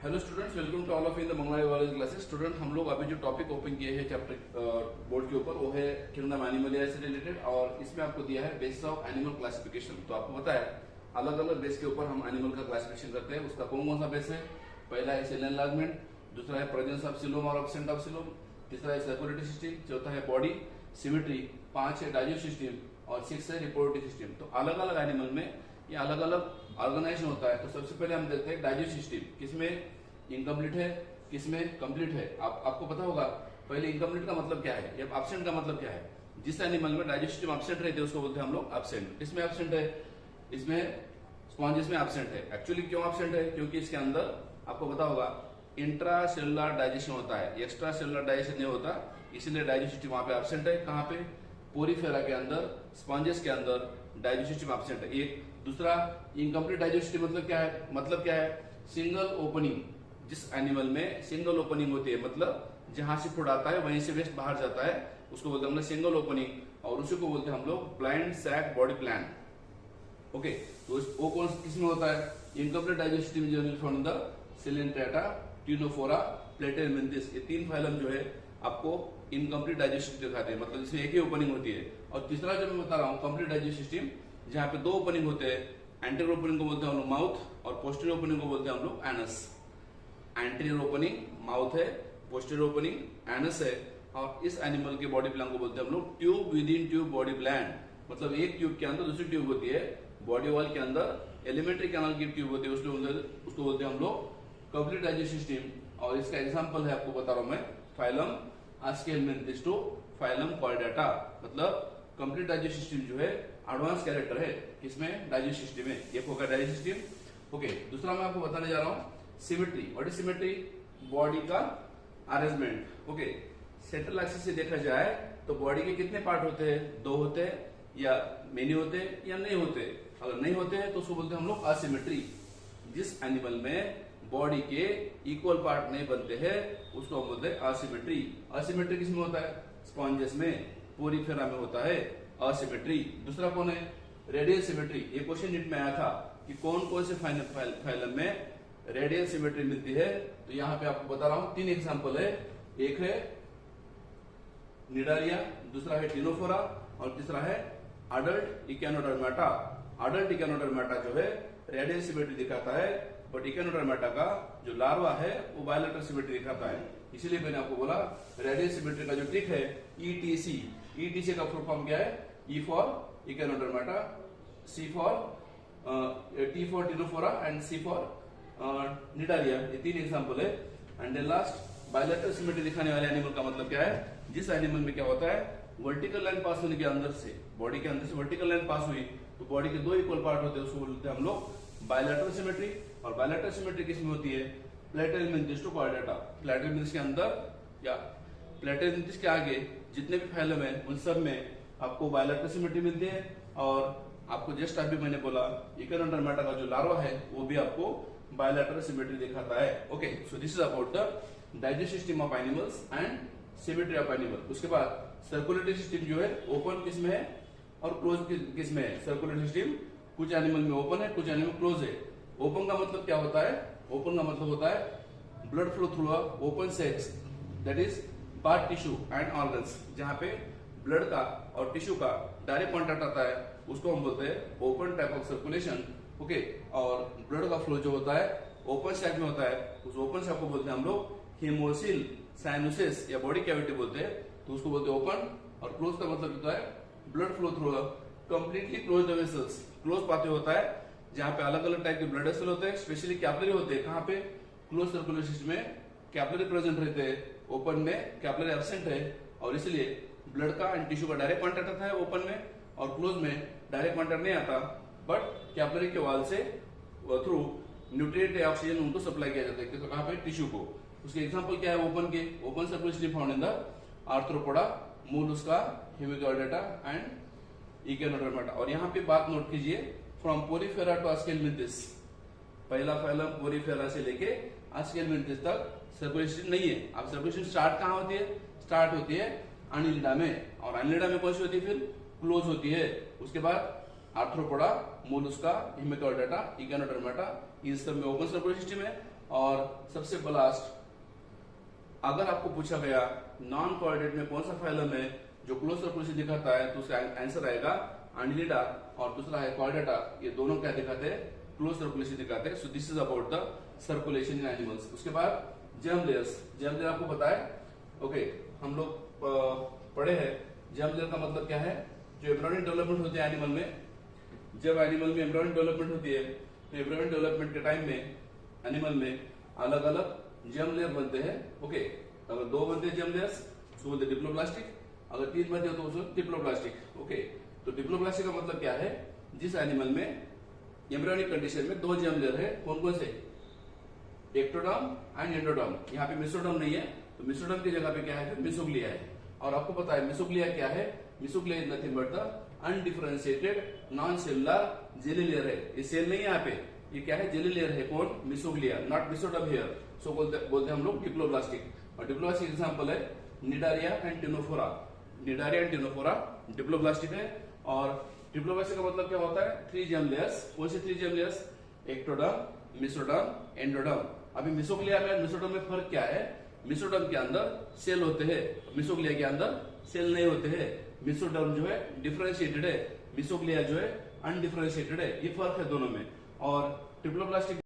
Hello students, welcome to all of in the Mangala वाले classes. Student, हम लोग अभी जो टॉपिक ओपन किए हैं चैप्टर बोर्ड के ऊपर, वो है किंगडम एनिमलिया से रिलेटेड। और इसमें आपको दिया है बेसिस ऑफ एनिमल क्लासिफिकेशन। तो आपको पता है अलग अलग बेस के ऊपर हम एनिमल का क्लासिफिकेशन करते हैं। उसका कौन कौन सा बेस है? पहला है सेल एनलार्जमेंट, दूसरा है प्रेजेंस ऑफ सिलोम और एब्सेंट ऑफ सिलोम, तीसरा है सर्कुलेटरी सिस्टम, चौथा है बॉडी सिमेट्री, 5 है डाइजेस्टिव सिस्टम और 6 है रिप्रोडक्टिव सिस्टम। तो अलग अलग एनिमल में ये अलग अलग ऑर्गेनाइजेशन होता है। तो सबसे पहले हम देखते हैं डाइजेस्टिव सिस्टम, किसमें इनकम्प्लीट है, किसमें कंप्लीट है। आपको पता होगा पहले इनकम्प्लीट का मतलब क्या है या एब्सेंट का मतलब क्या है। जिस एनिमल में डाइजेस्टिव सिस्टम एब्सेंट रहते हैं उसको बोलते हैं हम लोग एब्सेंट। इसमें एब्सेंट है, इसमें स्पॉन्जेस में एब्सेंट है। एक्चुअली क्यों एब्सेंट है? क्योंकि इसके अंदर आपको पता होगा इंट्रा सेलुलर डाइजेशन होता है, एक्स्ट्रा सेलुलर डाइजेशन नहीं होता, इसीलिए डाइजेस्टिव सिस्टम वहां पे एब्सेंट है। कहां पे? पोरीफेरा के अंदर, स्पॉन्जेस के अंदर डाइजेस्टिव सिस्टम एब्सेंट है। एक दूसरा इनकम्प्लीट डाइजेस्टिव मतलब क्या है? मतलब क्या है? Single opening. जिस एनिमल में सिंगल ओपनिंग होती है, मतलब जहां से फूड आता है वहीं से वेस्ट बाहर जाता है, उसको बोलते हैं हम लोग सिंगल ओपनिंग, और उसी को बोलते हैं हम लोग blind sac body plan. Okay, तो वो कौन किसमें होता है? Incomplete digestive generally found in the Coelenterata, Ctenophora, Platyhelminthes. ये 3 फाइलम जो है आपको इनकम्प्लीट डाइजेस्टिव दिखाते हैं, मतलब इसमें एक ही ओपनिंग होती है। और तीसरा जो मैं बता रहा हूँ कंप्लीट डाइजेस्टिव सिस्टम, जहाँ पे 2 ओपनिंग होते हैं। एंटीरियर ओपनिंग को बोलते हैं हम लोग माउथ और पोस्टीरियर ओपनिंग को बोलते हैं हम लोग एनस। एंटीरियर ओपनिंग माउथ है, पोस्टीरियर ओपनिंग एनस है। और इस एनिमल के बॉडी प्लान को बोलते हैं हम लोग tube with in tube body plan. मतलब एक ट्यूब के अंदर दूसरी ट्यूब होती है, बॉडी वॉल के अंदर एलिमेंट्री कैनाल की ट्यूब होती है, उसको बोलते हैं हम लोग कंप्लीट डाइजेस्टिव सिस्टम। और इसका एग्जांपल है, आपको बता रहा हूं मैं, फाइलम आस्केलमेंथिस टू फाइलम कॉर्डेटा। मतलब कंप्लीट डाइजेस्टिव सिस्टम जो है एडवांस कैरेक्टर है, किसमें? डाइजेस्टिव सिस्टम में। एक होगा डाइजेस्टिव सिस्टम। ओके, दूसरा मैं आपको बताने जा रहा हूं symmetry. What is symmetry? Body का अरेंजमेंट। ओके, सेंट्रल एक्सिस से देखा जाए तो बॉडी के कितने पार्ट होते हैं? 2 होते हैं, या मेनी होते हैं, या नहीं होते। अगर नहीं होते हैं तो उसको बोलते हैं हम लोग असिमेट्री। जिस एनिमल में बॉडी के इक्वल पार्ट नहीं बनते हैं उसको हम बोलते हैं असिमेट्री। असिमेट्री किसमें होता है? स्पॉन्जेस में, पोरीफेरा में होता है असिमेट्री। दूसरा कौन है? Radial symmetry. ये क्वेश्चन नीट में आया था कि कौन कौन से फाइलम में रेडियल सिमेट्री मिलती है। तो यहाँ पे आपको बता रहा हूं 3 एग्जांपल है। एक है निडारिया, दूसरा है टिनोफोरा और तीसरा है अडल्ट इकेनोडर्मेटा। अडल्ट इकेनोडर्मेटा जो है रेडियल सिमेट्री दिखाता है, बट इकेनोडर्मेटा का जो लार्वा है वो बायलैटरल सिमेट्री दिखाता है। इसीलिए मैंने आपको बोला रेडियल सिमेट्री का जो ट्रिक है ईटीसी। ईटीसी का फुल फॉर्म क्या है? E for Echinodermata, C for T for Ctenophora and C for Cnidaria. ये 3 एग्जांपल है। And then last bilateral symmetry दिखाने वाले एनिमल का मतलब क्या है? जिस एनिमल में क्या होता है, वर्टिकल लाइन पास होने के अंदर से, बॉडी के अंदर से वर्टिकल लाइन पास हुई तो बॉडी के 2 इक्वल पार्ट होते हैं, उसको बोलते हैं हम लोग बायलैटरल सिमेट्री। और बायलैटरल सिमेट्री किसमें होती है? प्लेटेलमिंथिस टू कॉर्डेटा। प्लेटेलमिंथिस के अंदर या प्लेटेलमिंथिस के आगे जितने भी फाइलम है उन सब में आपको बायलैटरल सिमेट्री मिलती है। और आपको जस्ट अभी मैंने बोला इकेनोडर्मेटा का जो लार्वा है वो भी आपको बायलैटरल सिमेट्री दिखाता है। Okay, so this is about the digestive system of animals and symmetry of animal. उसके बाद सर्कुलेटरी सिस्टम जो है ओपन किसमें है और क्लोज किसमें है? सर्कुलेटरी सिस्टम कुछ एनिमल में ओपन है, कुछ एनिमल क्लोज है। ओपन का मतलब क्या होता है? ओपन का मतलब होता है blood flow through a open sex, that is part tissue and organs. जहां पे ब्लड का और टिश्यू का डायरेक्ट कॉन्टेक्ट आता है उसको हम बोलते हैं open type of circulation. Okay, और ब्लड का फ्लो जो होता है ओपन सैक में होता है, उस ओपन सैक को बोलते हैं हम लोग हेमोसिल साइनोसिस या बॉडी कैविटी बोलते हैं, तो उसको बोलते हैं ओपन। और क्लोज का मतलब होता है blood flow through completely closed vessels. Close pathway होता है जहां पे अलग अलग टाइप के ब्लड वेसल होते हैं, स्पेशली कैपिलरी होते हैं। कहां पे? क्लोज सर्कुलर सिस्टम में कैपिलरी प्रेजेंट रहते हैं, ओपन में कैपिलरी एब्सेंट है। और इसलिए ब्लड का एंड टिश्यू का डायरेक्ट कॉन्टेक्ट आता है ओपन में, और क्लोज में डायरेक्ट कॉन्टेक्ट नहीं आता, बट कैपिलरी के वाल से थ्रू न्यूट्रिएंट या ऑक्सीजन उनको सप्लाई किया जाता है। तो कहां पे? टिश्यू को। उसके एग्जांपल क्या है ओपन के? Open circulation found in the Arthropoda, Mollusca, Hemichordata and Echinodermata. और यहाँ पे बात नोट कीजिए, फ्रॉम पोरीफेरा टू आस्केलमेंथिस, पहला फाइलम पोरीफेरा से लेके आस्केलमेंथिस तक सर्कुलेशन नहीं है। अब सर्कुलेशन स्टार्ट कहाँ होती है? स्टार्ट होती है अनिलिडा में, और अनिलिडा में कौन सी होती है? फिर क्लोज होती है। उसके बाद आर्थ्रोपोडा, मोलस्का, हेमिकॉर्डेटा, इकेनोडर्मेटा, इन सब में ओपन सर्कुलर सिस्टम है। और सबसे लास्ट, अगर आपको पूछा गया नॉन कोऑर्डिनेट में कौन सा फाइलम है जो क्लोज सर्कुलेशन दिखाता है, तो उसका आंसर आएगा एनिलिडा, और दूसरा है कॉर्डेटा। ये दोनों क्या दिखाते हैं? क्लोज सर्कुलेशन दिखाते हैं। So this is about the circulation in animals. उसके बाद जर्म लेयर्स। जर्म लेयर आपको पता है, ओके, हम लोग पढ़े हैं। जर्म लेयर का मतलब क्या है? जो एम्ब्रियोनिक डेवलपमेंट होती है एनिमल में, जब एनिमल में एम्ब्रियोनिक डेवलपमेंट होती है, तो एम्ब्रियोनिक डेवलपमेंट के टाइम में एनिमल में अलग अलग जर्म लेयर बनते हैं। ओके, अगर 2 बनते हैं जर्म लेयर्स तो बोलते हैं डिप्लोब्लास्टिक, अगर 3 बनते हैं तो उसको डिप्लोब्लास्टिक। ओके, तो डिप्लोब्लास्टिक का मतलब क्या है? जिस एनिमल में एम्ब्रियोनिक कंडीशन में 2 जर्म लेयर है, कौन कौन से? Ectoderm and endoderm. यहाँ पे मेसोडर्म नहीं है, तो मेसोडर्म की जगह पे क्या है? फिर मेसोग्लिया है। और आपको पता है मेसोग्लिया क्या है? Mesoglea is nothing but the undifferentiated non cellular jelly layer है। ये सेल नहीं है यहाँ पे, ये क्या है? जेली लेयर है। कौन? Mesoglea, not mesoderm here. So बोलते हम लोग डिप्लोब्लास्टिक। और डिप्लोब्लास्टिक एग्जांपल है Cnidaria and Ctenophora. Cnidaria and Ctenophora diploblastic है। और डिप्लोब्लास्टिक का मतलब क्या होता है? 3 जर्म लेयर्स। कौन से 3 germ layers? Ectoderm, mesoderm, endoderm. अभी मेसोग्लिया में मेसोडर्म में फर्क क्या है? मेसोडर्म के अंदर सेल होते हैं, मेसोग्लिया के अंदर सेल नहीं होते हैं। मेसोडर्म जो है डिफरेंशिएटेड है, मेसोग्लिया जो है अनडिफरेंशिएटेड है। ये फर्क है दोनों में। और डिप्लोब्लास्टिक